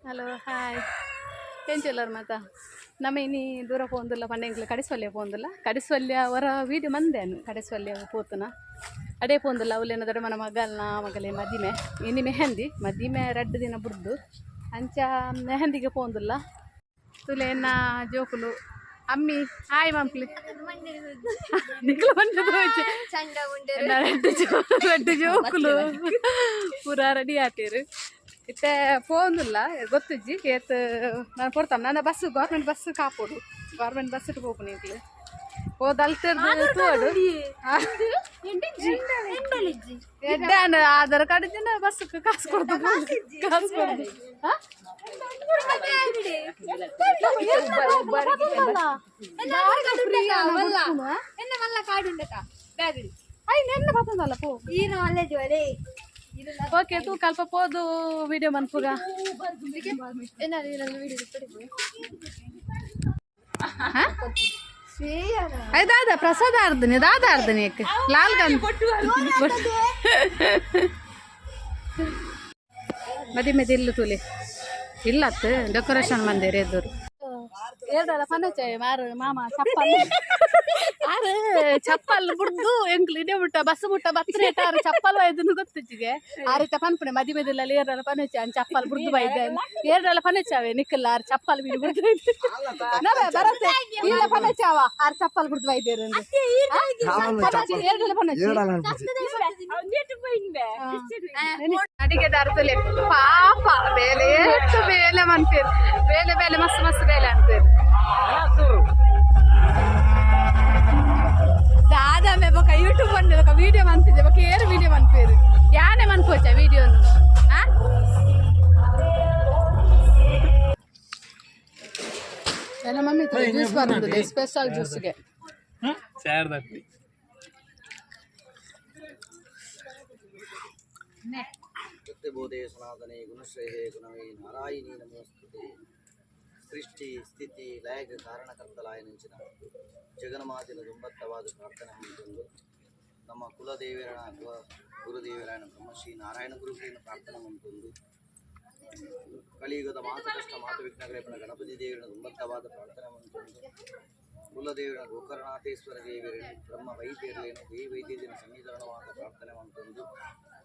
hello hi ఏం చేయలేరు మాత ನಮ್ಮ ಇನಿ ದೂರ ಪೋಂದಿಲ್ಲ ಪಂಡೆಂಕ್ಲು ಕಡಿಸ್ವಲ್ಯ ಪೋಂದಿಲ್ಲ ಕಡಿಸ್ವಲ್ಯ ಅವರ ವೀಡಿಯೋ ಮಂದೇನು ಕಡಿಸ್ವಲ್ಯ ಪೋತುನ ಅಡೇ ಪೋಂದಿಲ್ಲ ಅವಲೇನ ದೊಡ್ಡ ಮನ ಮಗಲ್ನ ಮಗಲೇ ಮದಿಮೆ ಇನಿ ಮೆಹಂದಿ ಮದಿಮೆ 2 ದಿನ ಬಿಡ್ದು ಅಂಚ ಮೆಹಂದಿಗೆ ಪೋಂದಿಲ್ಲ ತುಲೇನ ಜೋಕುಲು ಅಮ್ಮಿ ಹಾಯ್ ಮಂಪ್ಲಿ ನಿಕ್ಲು ಬಂದದ್ದು ರೆಡ್ಡು ಜೋಕುಲು ಪೂರಾ ರೆಡಿ ಆತೀರು ಇತ್ತೆ ಪೋಂದಿಲ್ಲ ಗೊತ್ತಿಜ್ಜಿ ಏತ್ ನಾನು ಕೊಡ್ತಾಮ ನನ್ನ ಬಸ್ಸು ಗೌರ್ಮೆಂಟ್ ಬಸ್ ಕಾಪೋಡು ಗೌರ್ಮೆಂಟ್ ಬಸ್ ಇಟ್ಟು ಹೋಗು ನೀಗ್ಲು ಹೋದಲ್ತಿರ್ದು ತೋಡು ಎಡ್ಡಾನ ಆಧಾರ್ ಕಾರ್ಡ್ ಇದ್ದಿನ ಬಸ್ಸಕ್ಕೆ ಕಾಸು ಕೊಡ್ದು ಕಾಸು ಕೊಡ್ದು ಬರ್ತದಲ್ಲ ಪೋ ಓಕೆ ತೂ ಕಲ್ಪ ಪೋದು ವಿಡಿಯೋ ಮನ್ಪುಗ ಐದಾದ ಪ್ರಸಾದ ಅರ್ಧನಿ ದಾದ ಅರ್ಧನಿ ಲಾಲ್ ಗನ್ ಮದಿ ಮೆದಿ ಇಲ್ಲು ತುಲಿ ಇಲ್ಲತ್ ಡೆಕೋರೇಷನ್ ಮಂದಿರ ಎದುರು ಏರ್ದಲ್ಲ ಪನ್ನಚಾಯ್ ಮಾರು ಮಾಮ ಚಪ್ಪಲ್ ಆರು ಚಪ್ಪಲ್ ಬಿಡ್ದು ಎಂಕ್ಲು ಇದೇ ಬಿಟ್ಟ ಬಸ್ ಬಿಟ್ಟ ಬತ್ರಿ ಆರು ಚಪ್ಪಲ್ ಒಯ್ದು ಗೊತ್ತಿಚ್ಚಿಗೆ ಆ ರೀತಿ ಪನ್ಪುಣೆ ಮದಿ ಮೆದಿಲ್ಲ ಏರ್ದಲ್ಲ ಪನ್ನಚ ಚಪ್ಪಲ್ ಬಿಡ್ದು ಬೈದೆ ಏರ್ದಲ್ಲ ಪನ್ನಚಾವೆ ನಿಕ್ಕಲ್ಲ ಆರು ಚಪ್ಪಲ್ ಬಿಡಿ ಬಿಡ್ದು ನಾವೇ ಬರತ್ತೆ ಇಲ್ಲ ಪನ್ನಚಾವ ಆರು ಚಪ್ಪಲ್ ಬಿಡ್ದು ಬೈದೇರು ಏರ್ದಲ್ಲ ಪನ್ನಚ ಅಡಿಗೆದಾರ ತುಲೆ ಪಾಪ ಬೇಲೆ ಎಷ್ಟು ಬೇಲೆ ಮನ್ಪೇರು ಬೇಲೆ ಬೇಲೆ ಮಸ್ತ್ ಮಸ್ತ್ ಬೇಲೆ ಅನ್ಪೇರು ದಾದಾ ಮೇ ಬೊಕ ಯೂಟ್ಯೂಬ್ ಬಂದಿದೆ ಬೊಕ ವಿಡಿಯೋ ಮನ್ಪಿದೆ ಬೊಕ ಏರು ವಿಡಿಯೋ ಮನ್ಪೇರು ಯಾನೆ ಮನ್ಪೋಚ ವಿಡಿಯೋನು ಎಲ್ಲ ಮಮ್ಮಿ ಜ್ಯೂಸ್ ಬರ್ತದೆ ಸ್ಪೆಷಲ್ ಜ್ಯೂಸ್ಗೆ ಸತ್ಯಬೋಧೆ ಸನಾತನೆ ಗುಣಶ್ರೇಯೇ ಗುಣವೇ ನಾರಾಯಣಿ ನಮೋಸ್ತುತೆ ಸೃಷ್ಟಿ ಸ್ಥಿತಿ ಲಯಕ್ಕೆ ಕಾರಣಕರ್ತಲಾಯ ನೆಂಚಿನ ಜಗನ್ಮಾತಿನ ದುಂಬತ್ತವಾದ ಪ್ರಾರ್ಥನೆ ಹೊಂದಿದ್ದು ನಮ್ಮ ಕುಲದೇವರಣ ಅಥವಾ ಗುರುದೇವರಾಯಣ ಬ್ರಹ್ಮಶ್ರೀ ನಾರಾಯಣ ಗುರುಗಳನ್ನು ಪ್ರಾರ್ಥನೆ ಹೊಂದಿದ್ದು ಕಲಿಯುಗದ ಮಾತು ಕಷ್ಟ ಮಾತು ವಿಘ್ನಗಳೇಪಣ ಗಣಪತಿ ದೇವರನ್ನ ದುಂಬತ್ತವಾದ ಪ್ರಾರ್ಥನೆ ಹೊಂದಿದ್ದು ಕುಲದೇವರ ಗೋಕರ್ಣಾಥೇಶ್ವರ ದೇವರೇನು ಬ್ರಹ್ಮ ವೈದ್ಯರೇನು ದೇವಿ ವೈದ್ಯದಿನ ಸನ್ನಿಧಾನವಾದ ಪ್ರಾರ್ಥನೆ ಹೊಂದಿದ್ದು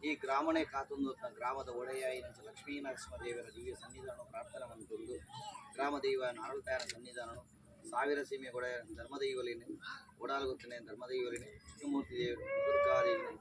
ಈ ಗ್ರಾಮಣೆ ಕಾತೊಂದು ಗ್ರಾಮದ ಒಡೆಯಾಯಿ ಲಕ್ಷ್ಮೀನರಸಿಂಹ ದೇವರ ದಿವ್ಯ ಸನ್ನಿಧಾನ ಪ್ರಾರ್ಥನೆ ಹೊಂದಿದ್ದು ಗ್ರಾಮದೈವ ನಾರಳತಾಯರ ಸನ್ನಿಧಾನ ಸಾವಿರ ಸೀಮೆ ಒಡೆಯ ಧರ್ಮದೈವಲೇನೆ ಓಡಾಲಗುತ್ತನೆ ಧರ್ಮದೈವಲೇನೆ ವಿಷ್ಣುಮೂರ್ತಿ ದೇವರು ದುರ್ಗಾದೇವಿ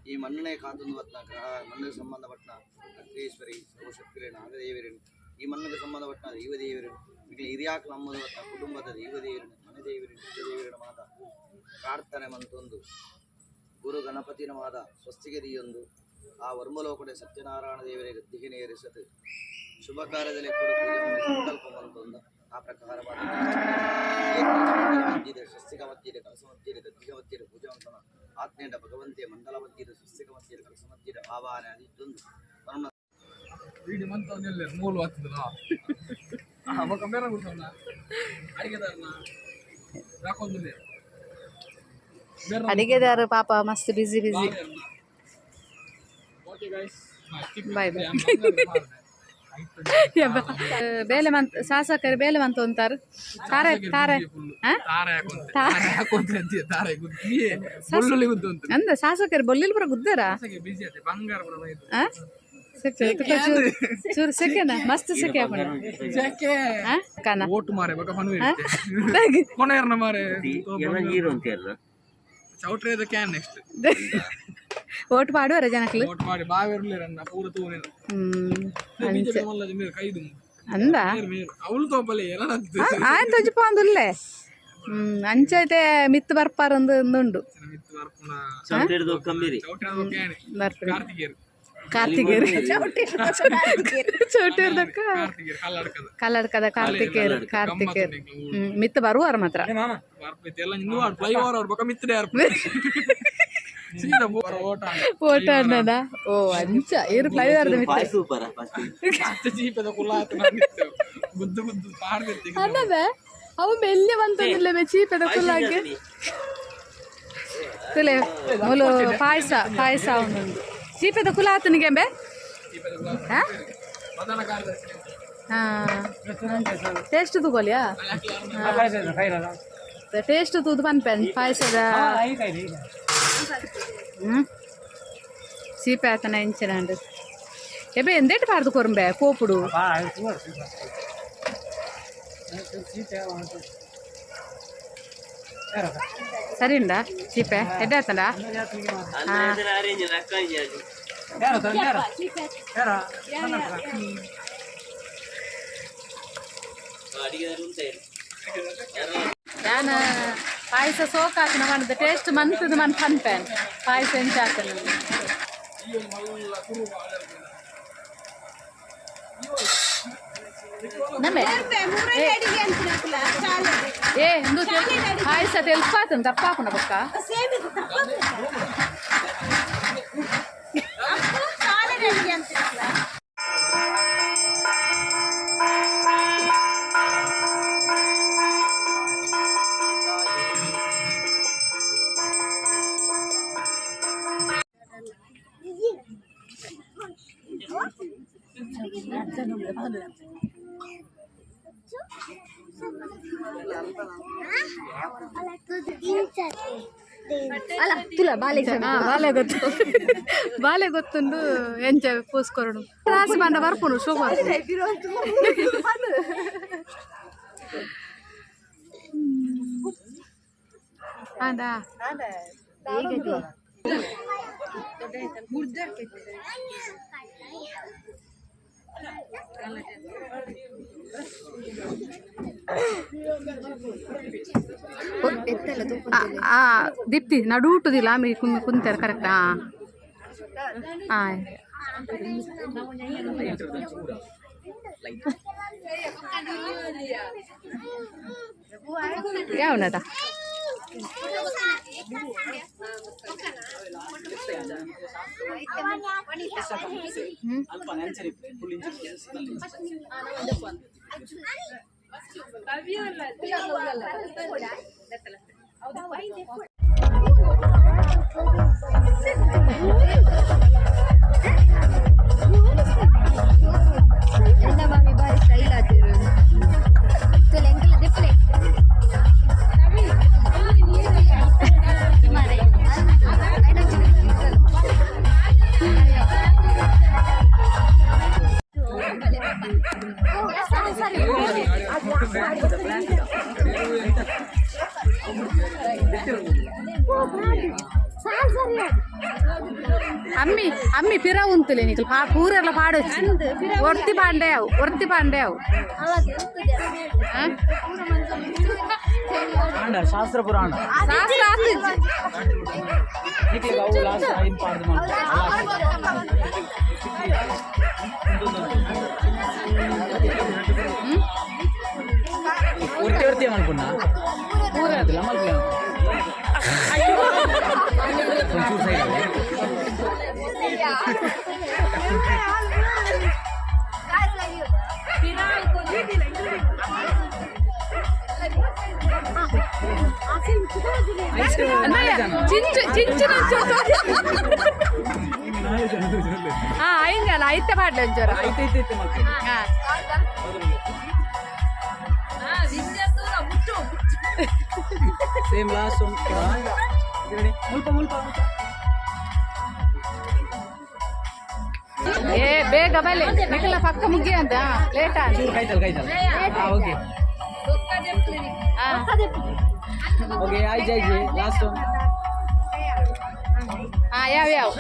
ಈ ಮಣ್ಣನೆ ಕಾತೊಂದು ಗ್ರಹ ಮಣ್ಣಿಗೆ ಸಂಬಂಧಪಟ್ಟ ಅಗ್ನೇಶ್ವರಿ ಸರ್ವಶಕ್ತಿರೇ ನಾಗದೇವರೇನು ಈ ಮಣ್ಣಿಗೆ ಸಂಬಂಧಪಟ್ಟ ದೈವದೇವರೇನು ಈಗ ಹಿರಿಯಾಕ ನಮ್ಮದು ಕುಟುಂಬದ ದೈವದೇವರೇನು ಮನೆ ದೇವರೇನು ದೇವರೇನು ಮಾತ ಪ್ರಾರ್ಥನೆ ಮಂತೊಂದು ಗುರು ಗಣಪತಿನ ಮಾದ ಸ್ವಸ್ತಿಗಿರಿಯೊಂದು ಆ ವರ್ಮಲೋಕಡೆ ಸತ್ಯನಾರಾಯಣ ದೇವರೇ ಗದ್ದಿಗೆ ನೇರಿಸದು ಶುಭ ಕಾರ್ಯದಲ್ಲಿ ಕೂಡ ಸಂಕಲ್ಪ ಮಂತೊಂದ ಆ ಪ್ರಕಾರವಾದ ಸ್ವಸ್ತಿಕ ಮಧ್ಯೆ ಕಲಸ ಮಧ್ಯೆ ಗದ್ದಿಗೆ ಮಧ್ಯೆ ಪೂಜಾವಂತನ ಆತ್ಮೇಂಡ ಭಗವಂತೆ ಮಂಡಲ ಮಧ್ಯೆ ಸ್ವಸ್ತಿಕ ಮಧ್ಯೆ ಕಲಸ ಮಧ್ಯೆ ಆವಾಹನ ಅದಿದ್ದೊಂದು ಮೂಲ ಅಡಿಗೆದಾರ ಪಾಪ ಮಸ್ತ್ ಬಿಸಿ ಬಿಸಿ ಬಾಯ್ ಬಾಯ್ ಬೇಲೆ ಮಂತ್ ಶಾಸಕರು ಬೇಲೆ ಮಂತ್ ಅಂತಾರ ತಾರೆ ತಾರೆ ಅಂದ ಶಾಸಕರು ಬೊಲ್ಲಿಲ್ ಬರ ಗುದ್ದಾರ ಚೂರು ಸೆಕೆನ ಮಸ್ತ್ ಸೆಕೆ ಚೌಟ್ರಿ ಕ್ಯಾನ್ ನೆಕ್ಸ್ಟ್ ಓಟ್ ಪಾಡುವರ ಜನಕ್ಲು ಓಟ್ ಮಾಡಿ ಬಾವೆರ್ಲಿರನ್ನ ಪೂರ ತೂನೆ ಕೈದು ಅಂದ ಅವಳು ತೋಪಲೆ ಏನಂತ ಆಯ್ತು ತಜ್ಜಿಪೋಂದುಲ್ಲೆ ಅಂಚೈತೆ ಮಿತ್ತು ಬರ್ಪಾರೊಂದು ಉಂಡು ಕಾರ್ತಿಕೇರು ಚೌಟಿರ್ದಕ್ಕ ಕಲ್ಲಡ್ಕದ ಕಾರ್ತಿಕೇರು ಮಿತ್ತು ಬರುವಾರ ಮಾತ್ರ ಫೋಟೋ ಅಣ್ಣನ ಓ ಅಂಚ ಇರು ಫ್ಲೈಓವರ್ ಅನ್ನದ ಅವು ಮೆಲ್ಲೆ ಬಂತಂದಿಲ್ಲ ಚೀಪದ ಫುಲ್ಲಾಗಿ ತುಲೆ ಮೂಲು ಪಾಯಸ ಒಂದೊಂದು ಚೀಪದ ಕುಲ ಆತನಿಗೆ ಬೇ ಟೇಸ್ಟ್ ತಗೊಳ್ಳಿಯಾ ಟೇಸ್ಟ್ ತೂದು ಪನ್ಪೆನ್ ಪಾಯಸದ ಸೀಪೆ ಆತನ ಇಂಚಿನಂಡು ಎಬೆ ಎಂದೇಟ್ ಪಾರ್ದು ಕೊರಂಬೆ ಕೋಪುಡು ಸರಿಂಡಾ ಸೀಪೆ ಎಡ್ಡೆ ಆತಂಡ ನಾನು ಪಾಯಸ ಸೋಕಾಕಿನ ಮಾಡಿದ ಟೇಸ್ಟ್ ಮಂತದ ಮನ್ ಪನ್ಪೆನ್ ಪಾಯಸ ಎಂಚಾಕನ ಏ ಇಂದು ಪಾಯಸ ತೆಲ್ಪಾತನ್ ತಪ್ಪಾಕುನ ಪಕ್ಕ ಬಾಲೆ ಗೊತ್ತು ಬಾಲೆ ಗೊತ್ತುಂಡು ಎಂಚ ಪೋಸ್ಕೊರಡು ರಾಸಿ ಬಂಡ ಬರ್ಪುನು ಶೋಭ ಅದಾ ದಿತ್ತಿ ನಡೂಟುದಿಲ್ಲ ಆಮೇಲೆ ಕುಂತಾರ ಕರೆಕ್ಟಾ ಯಾವನದ అమ్మి అమ్మి పిరా ఉంతులే నీకు కూరలో పాడొచ్చు ఒర్తి పాండేవు ಶಾಸ್ತ್ರ ಪುರಾಣ ಒರ್ತಿ అనుకున్నా కొంచెం సైడ్ అయింది అయితే పాడలేదు జ్వర సేమ్ లాస్ట్ ఏ ಬೇಗ ಬಲೆ ನಿಖಿಲ ಪಕ್ಕ ಮುಗಿ ಅಂತ ಲೇಟ್ ಕೈತಲ್ ಓಕೆ ಓಕೆ ಆಯ್ತು ಲಾಸ್ಟ್ ಯಾವ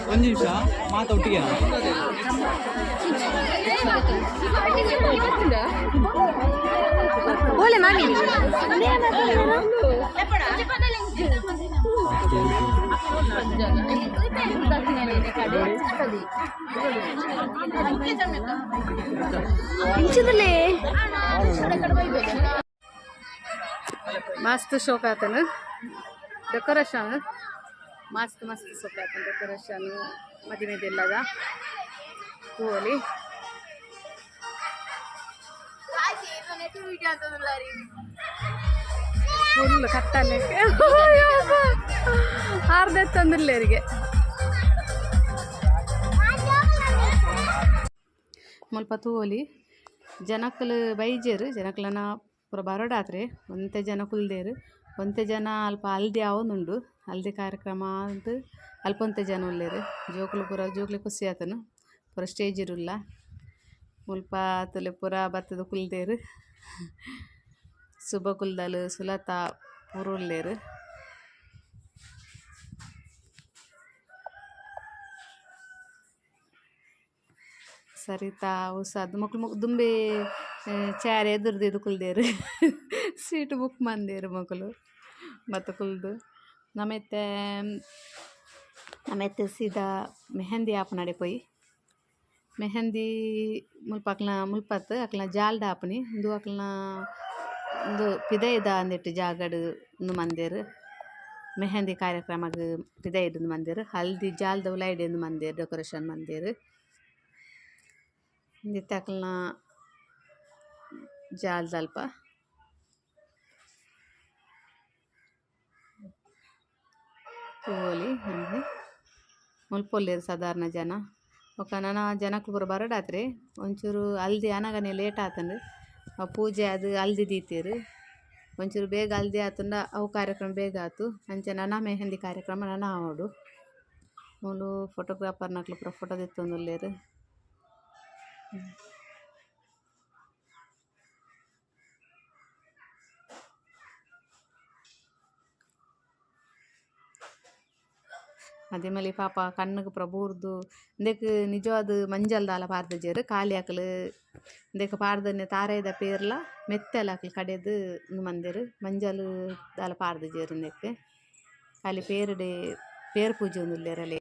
ಒಂದು ನಿಮಿಷ ಮಾತೊಟ್ಟಿಗೆ ಬೋಲೆ ಮಾಮಿ मस्त शौक आता ना डेकोरेशन ಮಸ್ತ್ ಮಸ್ತ್ ಸೊಪ್ಪು ಹಾಕೊಂಡು ಡೆಕೋರೇಷನ್ ಮದಿಮೆದೆಲ್ಲದ ತೂವಲಿ ಫುಲ್ ಕತ್ತಲೆ ಆರ್ದೆತ್ತಂದಿಲ್ಲರಿಗೆ ಮುಲ್ಪ ತೂವಲಿ ಜನಕ್ಕಲು ಬೈಜೇರು ಜನಕ್ಕಲನ ಪೂರ ಬರೋಡಾತ್ರೆ ಒಂತೆ ಜನ ಕುಲ್ದೇರು ಒಂತೆ ಜನ ಅಲ್ಪ ಹಲ್ದಿ ಆವೊಂದುಂಡು ಹಲ್ದಿ ಕಾರ್ಯಕ್ರಮ ಅಂತ ಅಲ್ಪೊಂತೆ ಜನ ಉಲ್ಲೇರು ಜೋಕುಲು ಪೂರ ಜೋಕ್ಲೆ ಖುಷಿ ಆತನು ಪೂರ ಸ್ಟೇಜ್ ಇರುಲ್ಲ ಮುಲ್ಪ ತುಲೆ ಪೂರ ಬತ್ತದ ಕುಲ್ದೇರು ಸುಬ ಕುಲ್ದಲು ಸುಲತಾ ಪೂರ ಉಲ್ಲೇರು ಸರಿತಾ ಉಸಾದ್ ಮಕ್ಳು ದುಂಬೆ ಚಾರೆ ಎದುರ್ದು ಕುಲ್ದೇರು ಸೀಟ್ ಬುಕ್ ಮಂದೇರು ಮಕ್ಕಳು ಮತ್ತು ಕುಲ್ದು ನಮ್ಮತ್ತೆ ಸೀದಾ ಮೆಹಂದಿ ಆಪನಡೆ ಪೋಯಿ ಮೆಹಂದಿ ಮುಲ್ಪ ಮುಲ್ಪತ್ತು ಅಕ್ಲನ ಜಾಲ್ಡ ಆಪನಿ ಇಂದು ಅಕ್ಲನ ಒಂದು ಪಿದೈದ ಅಂದಿಟ್ಟು ಜಾಗಡು ಮಂದೇರು ಮೆಹಂದಿ ಕಾರ್ಯಕ್ರಮಕ್ಕೆ ಪಿದೈದು ಮಂದೇರು ಹಲ್ದಿ ಜಾಲ್ದ ಉಲೈಡೆ ಮಂದೇರು ಡೆಕೋರೇಷನ್ ಮಂದೇರು ಇಂದಿತ್ತೆ ಅಕ್ಲನ ಜಾಲ್ದ ಅಲ್ಪ ಹೋಲಿ ಹಂಗೆ ಮುಲ್ಪೊಲ್ಲೇರು ಸಾಧಾರಣ ಜನ ಒಕ್ಕ ನನ್ನ ಜನಕ್ಕೆ ಪೂರ ಬರಡಾತ್ರಿ ಒಂಚೂರು ಹಲ್ದಿ ಅನಗನೆ ಲೇಟ್ ಆತಂಡು ಪೂಜೆ ಅದು ಹಲ್ದಿ ದೀತೀರು ಒಂಚೂರು ಬೇಗ ಹಲ್ದಿ ಆತಂಡ ಅವು ಕಾರ್ಯಕ್ರಮ ಬೇಗ ಆತು ಅಂಚೆ ನನ್ನ ಮೆಹಂದಿ ಕಾರ್ಯಕ್ರಮ ನನ್ನ ಆವಡು ಮೂಲು ಫೋಟೋಗ್ರಾಫರ್ ನಕ್ಲು ಪೂರ ಫೋಟೋ ದಿತ್ತೊಂದುಲ್ಲೇರು ಅದೇ ಮೇಲೆ ಪಾಪ ಕಣ್ಣಿಗೆ ಪ್ರಭುರ್ದು ಇಂದಕ್ಕೆ ನಿಜವಾದ ಮಂಜಲ್ ದಾಲ ಪಾರ್ದಜೇರು ಖಾಲಿ ಹಾಕಲು ಇಂದಕ್ಕೆ ಪಾರ್ದನೆ ತಾರೆದ ಪೇರ್ಲ ಮೆತ್ತೆಲ್ಲ ಹಾಕಲು ಕಡೆದು ಮಂದಿರು ಮಂಜಲ್ ದಾಲ ಪಾರ್ದಜೇರು ಇಂದಕ್ಕೆ ಖಾಲಿ ಪೇರು ಪೂಜೆ ಒಂದು ಇಲ್ಲೇರಲ್ಲಿ